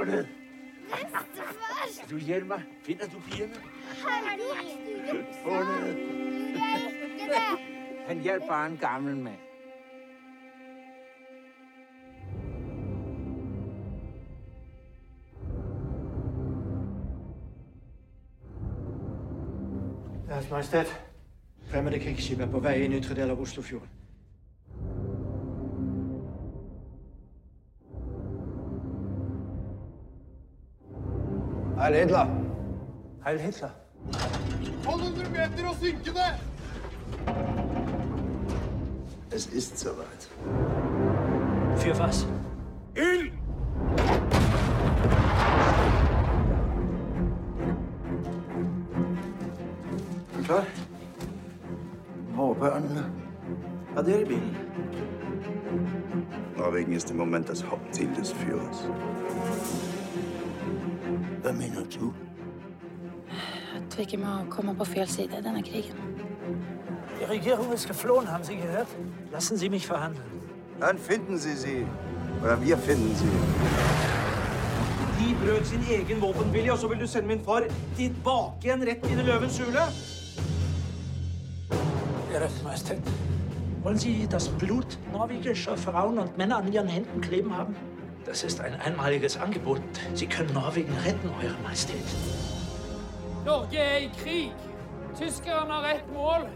Fundet. Bedstefar! Vil du hjælpe mig? Finder du pigerne? Herregud! Fundet. Jeg elsker det! Han hjalp bare en gammel mand. Deres Majestet, fremmede krigsskib er på vej ind i ytre del av Oslofjorden. Heil Hitler! Heil Hitler. 1200 meter og synkende! Es ist soweit. Für was? Ild! Er du klar? Hvor er børnene? Er det i bilen? Norwegen ist im Moment das Hauptziel des Führers. Hvad mener du? At vi ikke må komme på fel side i denne krigen. Die Regierung ist geflohen, haben Sie gehört? Lassen Sie mich verhandeln. Dann finden Sie sie. Oder wir finden sie. De brøt sin egen våpenvilje, og så vil du sende min far tilbake igjen rett inn i løvens hule? Ihre Majestät, wollen Sie das Blut norwegischer Frauen und Männer an Ihren Händen kleben haben? Das ist ein einmaliges Angebot. Sie können Norwegen retten, Eure Majestät. Norge er i krig. Tyskerne har ett mål,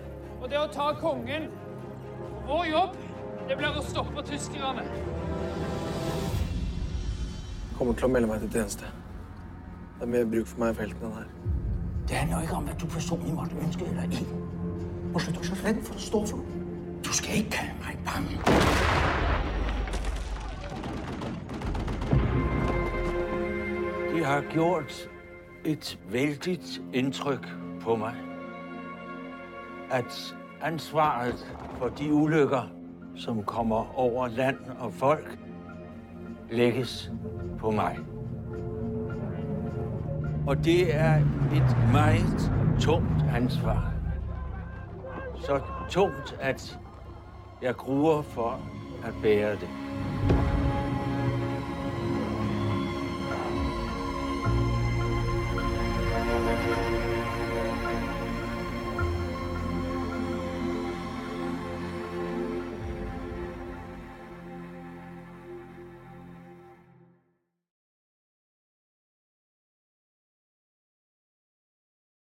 og det er å ta kongen. Vår jobb, det blir å stoppe tyskerne. Kommer til å melde meg til tjeneste. Det er mer bruk for meg i felten enn her. Det handler ikke om, hvad du personligt måtte ønske eller ikke. Og så er du så redd for at stå for. Du skal ikke kalde mig bange. Det har gjort et vældigt indtryk på mig, at ansvaret for de ulykker, som kommer over land og folk, lægges på mig. Og det er et meget tungt ansvar. Så tungt, at jeg gruer for at bære det.